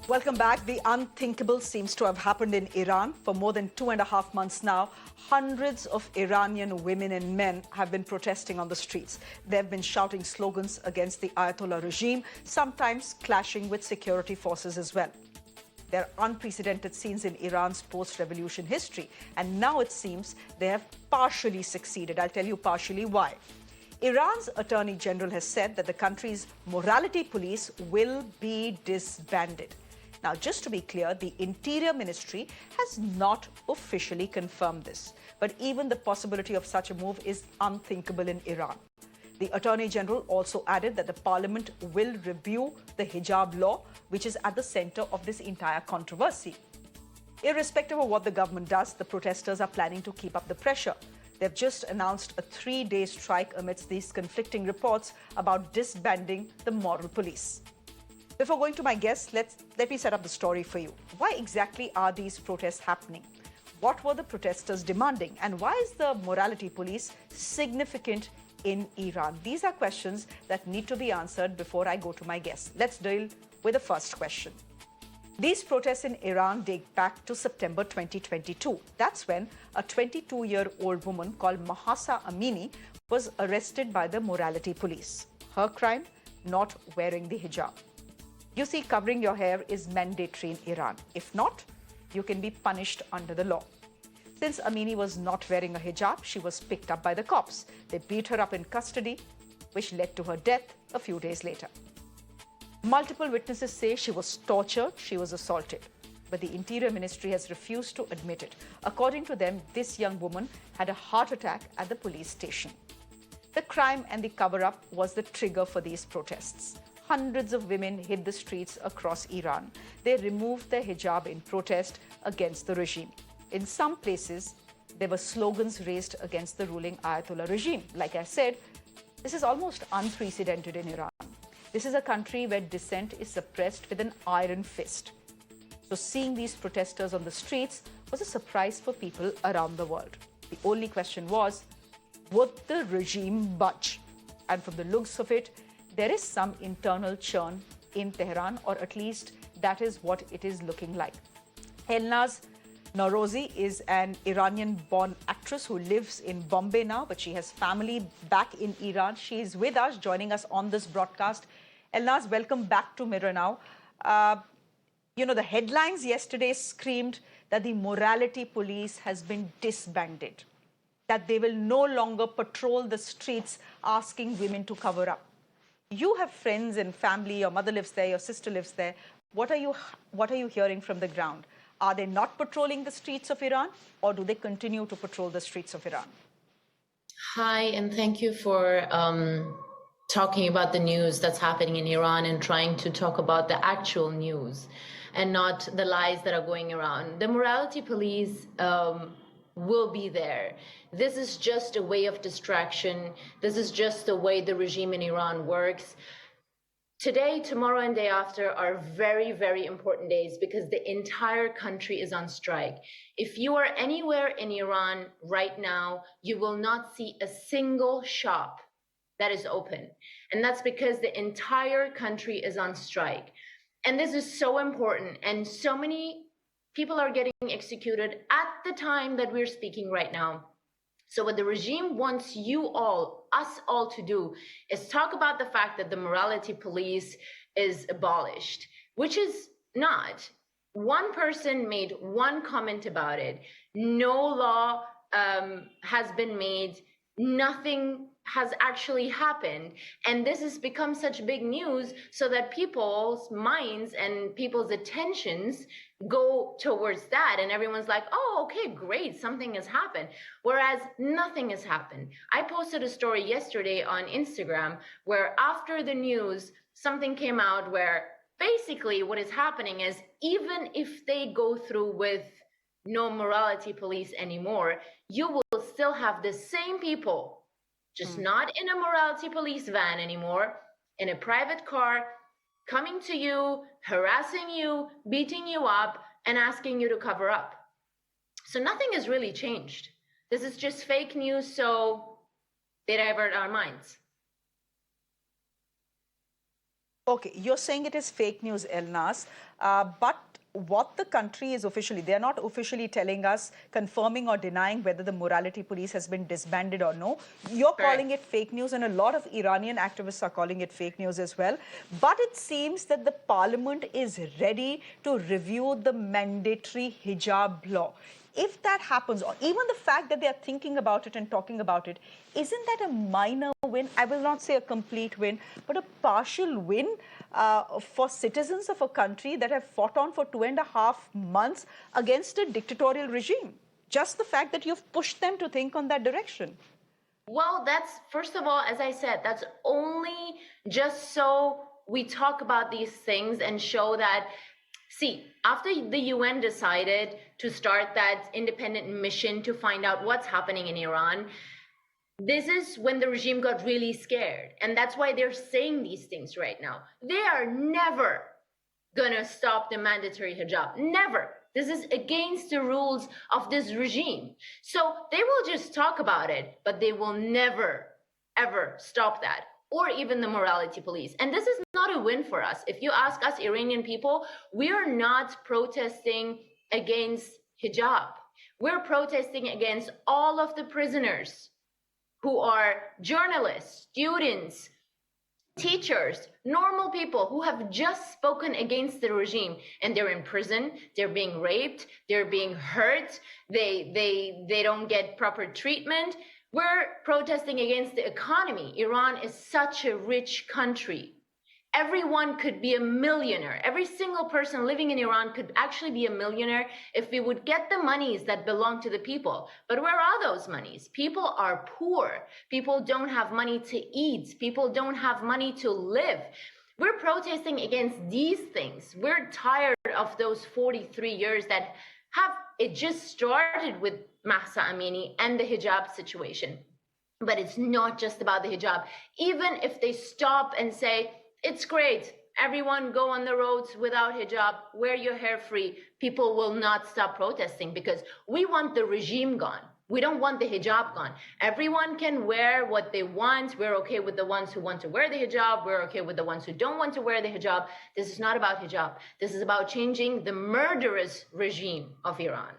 Welcome back. The unthinkable seems to have happened in Iran. For more than 2.5 months now, hundreds of Iranian women and men have been protesting on the streets. They've been shouting slogans against the Ayatollah regime, sometimes clashing with security forces as well. There are unprecedented scenes in Iran's post-revolution history, and now it seems they have partially succeeded. I'll tell you partially why. Iran's Attorney General has said that the country's morality police will be disbanded. Now, just to be clear, the Interior Ministry has not officially confirmed this. But even the possibility of such a move is unthinkable in Iran. The Attorney General also added that the Parliament will review the hijab law, which is at the center of this entire controversy. Irrespective of what the government does, the protesters are planning to keep up the pressure. They've just announced a 3-day strike amidst these conflicting reports about disbanding the moral police. Before going to my guests, let me set up the story for you. Why exactly are these protests happening? What were the protesters demanding? And why is the morality police significant in Iran? These are questions that need to be answered before I go to my guests. Let's deal with the first question. These protests in Iran date back to September 2022. That's when a 22-year-old woman called Mahsa Amini was arrested by the morality police. Her crime? Not wearing the hijab. You see, covering your hair is mandatory in Iran. If not, you can be punished under the law. Since Amini was not wearing a hijab, she was picked up by the cops. They beat her up in custody, which led to her death a few days later. Multiple witnesses say she was tortured, she was assaulted. But the Interior Ministry has refused to admit it. According to them, this young woman had a heart attack at the police station. The crime and the cover-up was the trigger for these protests. Hundreds of women hit the streets across Iran. They removed their hijab in protest against the regime. In some places, there were slogans raised against the ruling Ayatollah regime. Like I said, this is almost unprecedented in Iran. This is a country where dissent is suppressed with an iron fist. So seeing these protesters on the streets was a surprise for people around the world. The only question was, would the regime budge? And from the looks of it, there is some internal churn in Tehran, or at least that is what it is looking like. Elnaz Norozi is an Iranian-born actress who lives in Bombay now, but she has family back in Iran. She is with us, joining us on this broadcast. Elnaz, welcome back to Mirror Now. The headlines yesterday screamed that the morality police has been disbanded, that they will no longer patrol the streets asking women to cover up. You have friends and family, your mother lives there, your sister lives there. What are you hearing from the ground? Are they not patrolling the streets of Iran, or do they continue to patrol the streets of Iran? Hi, and thank you for talking about the news that's happening in Iran and trying to talk about the actual news and not the lies that are going around. The morality police will be there. This is just a way of distraction. This is just the way the regime in Iran works. Today, tomorrow, and day after are very, very important days because the entire country is on strike. If you are anywhere in Iran right now, you will not see a single shop that is open. And that's because the entire country is on strike. And this is so important, and so many people are getting executed at the time that we're speaking right now. So what the regime wants you all, us all, to do is talk about the fact that the morality police is abolished, which is not. One person made one comment about it. No law has been made. Nothing has actually happened. And this has become such big news so that people's minds and people's attentions go towards that. And everyone's like, oh, okay, great, something has happened. Whereas nothing has happened. I posted a story yesterday on Instagram where after the news, something came out where basically what is happening is even if they go through with no morality police anymore, you will still have the same people, just not in a morality police van anymore, in a private car, coming to you, harassing you, beating you up, and asking you to cover up. So nothing has really changed. This is just fake news, so they divert our minds. Okay, you're saying it is fake news, Elnas, but what the country is officially, they're not officially telling us, confirming or denying whether the morality police has been disbanded or no. You're calling Correct. it fake news, and a lot of Iranian activists are calling it fake news as well. But it seems that the parliament is ready to review the mandatory hijab law. If that happens, or even the fact that they are thinking about it and talking about it, isn't that a minor win? I will not say a complete win, but a partial win for citizens of a country that have fought on for 2.5 months against a dictatorial regime. Just the fact that you've pushed them to think on that direction. Well, that's, first of all, as I said, that's only just so we talk about these things and show that, see, after the UN decided to start that independent mission to find out what's happening in Iran, this is when the regime got really scared. And that's why they're saying these things right now. They are never gonna stop the mandatory hijab. Never. This is against the rules of this regime. So they will just talk about it, but they will never, ever stop that, or even the morality police. And this is not a win for us. If you ask us Iranian people, we are not protesting against hijab. We're protesting against all of the prisoners who are journalists, students, teachers, normal people who have just spoken against the regime, and they're in prison, they're being raped, they're being hurt, they don't get proper treatment. We're protesting against the economy. Iran is such a rich country. Everyone could be a millionaire. Every single person living in Iran could actually be a millionaire if we would get the monies that belong to the people. But where are those monies? People are poor. People don't have money to eat. People don't have money to live. We're protesting against these things. We're tired of those 43 years that have, it just started with Mahsa Amini and the hijab situation. But it's not just about the hijab. Even if they stop and say, it's great, everyone go on the roads without hijab, wear your hair free, people will not stop protesting, because we want the regime gone. We don't want the hijab gone. Everyone can wear what they want. We're okay with the ones who want to wear the hijab. We're okay with the ones who don't want to wear the hijab. This is not about hijab. This is about changing the murderous regime of Iran.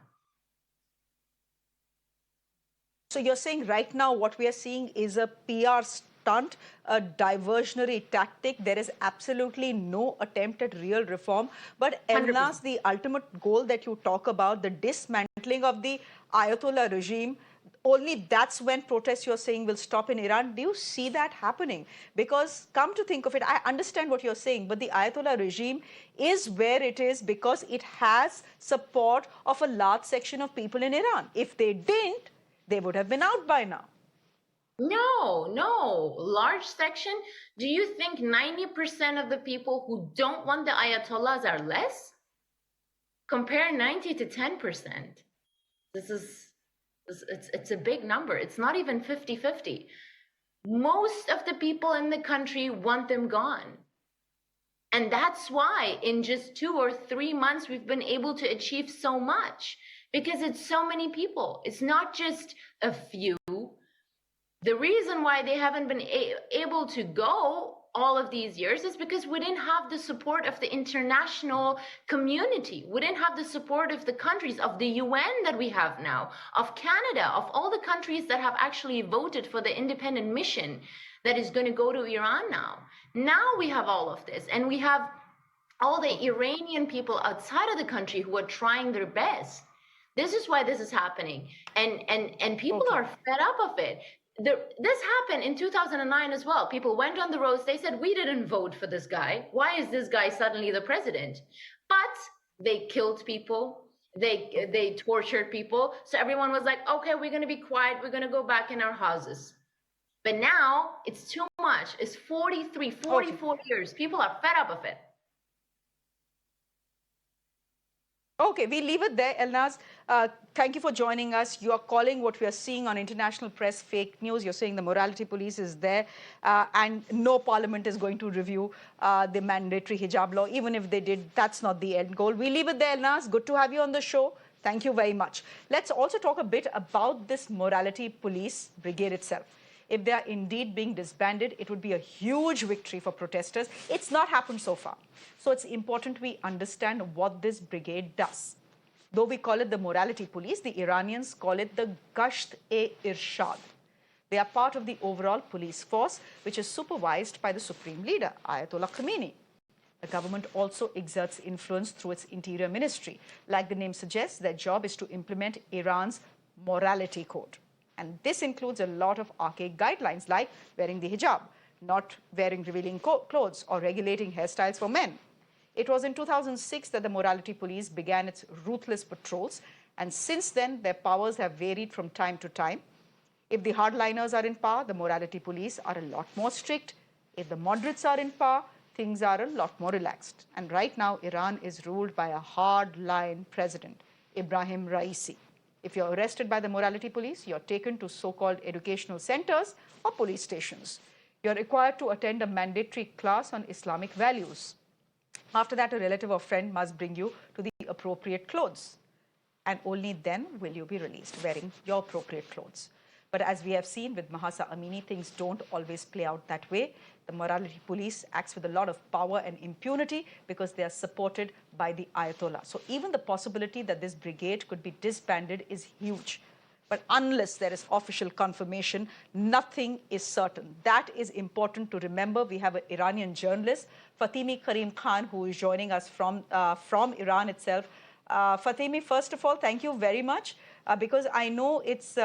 So you're saying right now what we are seeing is a PR stunt, a diversionary tactic. There is absolutely no attempt at real reform. But Elnas, the ultimate goal that you talk about, the dismantling of the Ayatollah regime, only that's when protests, you're saying, will stop in Iran. Do you see that happening? Because come to think of it, I understand what you're saying, but the Ayatollah regime is where it is because it has support of a large section of people in Iran. If they didn't, they would have been out by now. No, large section. Do you think 90% of the people who don't want the Ayatollahs are less? Compare 90 to 10%. It's a big number. It's not even 50-50. Most of the people in the country want them gone. And that's why in just 2 or 3 months, we've been able to achieve so much, because it's so many people. It's not just a few. The reason why they haven't been able to go all of these years is because we didn't have the support of the international community. We didn't have the support of the countries, of the UN that we have now, of Canada, of all the countries that have actually voted for the independent mission that is going to go to Iran now. Now we have all of this, and we have all the Iranian people outside of the country who are trying their best. This is why this is happening. And people are fed up of it. This happened in 2009 as well. People went on the roads. They said, we didn't vote for this guy. Why is this guy suddenly the president? But they killed people. They tortured people. So everyone was like, okay, we're going to be quiet. We're going to go back in our houses. But now it's too much. It's 44 years. People are fed up of it. Okay, we leave it there, Elnas. Thank you for joining us. You are calling what we are seeing on international press fake news. You're saying the morality police is there, and no parliament is going to review the mandatory hijab law. Even if they did, that's not the end goal. We leave it there, Elnas. Good to have you on the show. Thank you very much. Let's also talk a bit about this morality police brigade itself. If they are indeed being disbanded, it would be a huge victory for protesters. It's not happened so far. So it's important we understand what this brigade does. Though we call it the morality police, the Iranians call it the Gasht-e Ershad. They are part of the overall police force, which is supervised by the supreme leader, Ayatollah Khamenei. The government also exerts influence through its interior ministry. Like the name suggests, their job is to implement Iran's morality code. And this includes a lot of archaic guidelines like wearing the hijab, not wearing revealing clothes, or regulating hairstyles for men. It was in 2006 that the morality police began its ruthless patrols, and since then their powers have varied from time to time. If the hardliners are in power, the morality police are a lot more strict. If the moderates are in power, things are a lot more relaxed. And right now, Iran is ruled by a hard-line president, Ibrahim Raisi. If you're arrested by the morality police, you're taken to so-called educational centers or police stations. You're required to attend a mandatory class on Islamic values. After that, a relative or friend must bring you to the appropriate clothes. And only then will you be released, wearing your appropriate clothes. But as we have seen with Mahsa Amini, things don't always play out that way. The morality police acts with a lot of power and impunity because they are supported by the Ayatollah. So even the possibility that this brigade could be disbanded is huge. But unless there is official confirmation, nothing is certain. That is important to remember. We have an Iranian journalist, Fatimi Kareem Khan, who is joining us from Iran itself. Fatimi, first of all, thank you very much because I know it's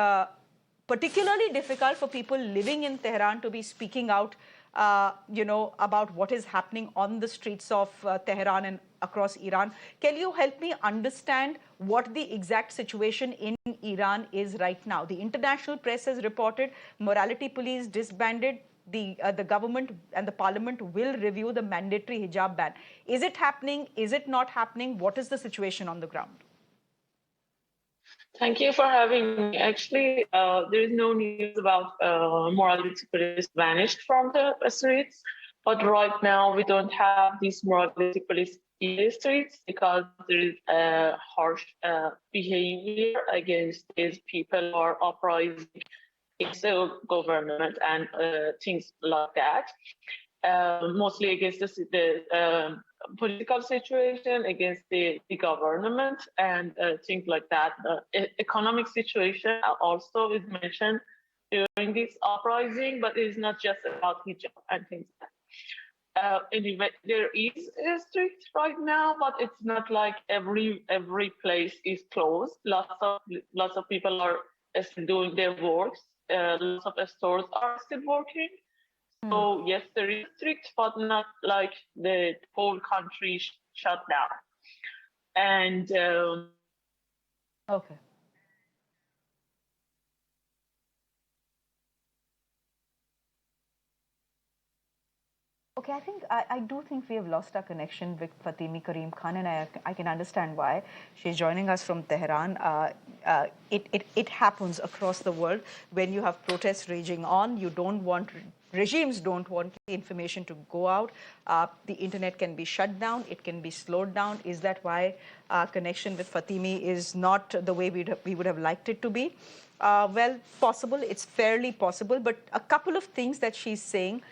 particularly difficult for people living in Tehran to be speaking out, about what is happening on the streets of Tehran and across Iran. Can you help me understand what the exact situation in Iran is right now? The international press has reported morality police disbanded. The government and the parliament will review the mandatory hijab ban. Is it happening? Is it not happening? What is the situation on the ground? Thank you for having me. Actually, there is no news about morality police vanished from the streets, but right now we don't have these morality police in the streets because there is a harsh behavior against these people who are uprising against the government and things like that. Mostly against the political situation, against the government, and things like that. Economic situation also is mentioned during this uprising, but it's not just about hijab and things like that. Anyway, there is a street right now, but it's not like every place is closed. Lots of people are still doing their works. Lots of stores are still working. So yes, there is strict, but not like the whole country shut down. And okay. Okay, I do think we have lost our connection with Fatimi Kareem Khan, and I can understand why. She's joining us from Tehran. It happens across the world when you have protests raging on. Regimes don't want the information to go out. The internet can be shut down. It can be slowed down. Is that why our connection with Fatimi is not the way we would have liked it to be? Well, possible. It's fairly possible. But a couple of things that she's saying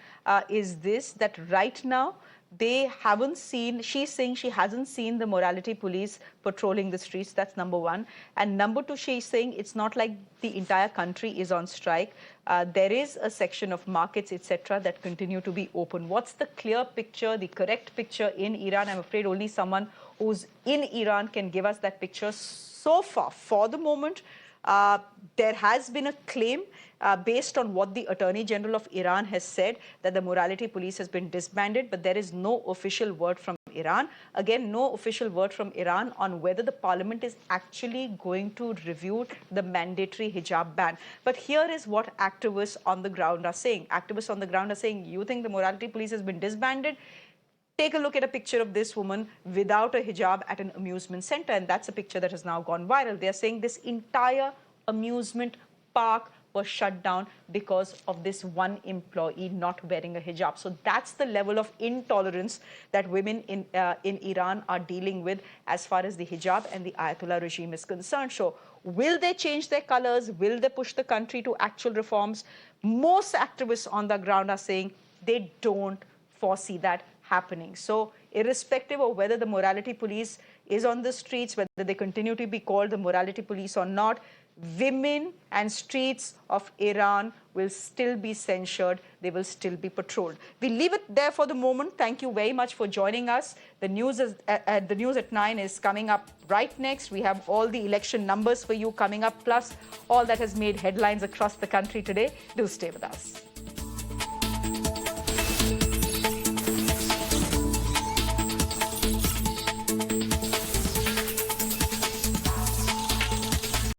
is this, that right now they haven't seen, she's saying she hasn't seen the morality police patrolling the streets. That's number one. And number two, she's saying it's not like the entire country is on strike. There is a section of markets, etc., that continue to be open. What's the clear picture, the correct picture in Iran? I'm afraid only someone who's in Iran can give us that picture. So far, for the moment, there has been a claim based on what the Attorney General of Iran has said, that the morality police has been disbanded, but there is no official word from Iran. Again, no official word from Iran on whether the parliament is actually going to review the mandatory hijab ban. But here is what activists on the ground are saying. Activists on the ground are saying, you think the morality police has been disbanded? Take a look at a picture of this woman without a hijab at an amusement center, and that's a picture that has now gone viral. They're saying this entire amusement park were shut down because of this one employee not wearing a hijab. So that's the level of intolerance that women in Iran are dealing with as far as the hijab and the Ayatollah regime is concerned. So will they change their colors? Will they push the country to actual reforms? Most activists on the ground are saying they don't foresee that happening. So irrespective of whether the morality police is on the streets, whether they continue to be called the morality police or not, women and streets of Iran will still be censured. They will still be patrolled. We leave it there for the moment. Thank you very much for joining us. The news at 9 is coming up right next. We have all the election numbers for you coming up, plus all that has made headlines across the country today. Do stay with us.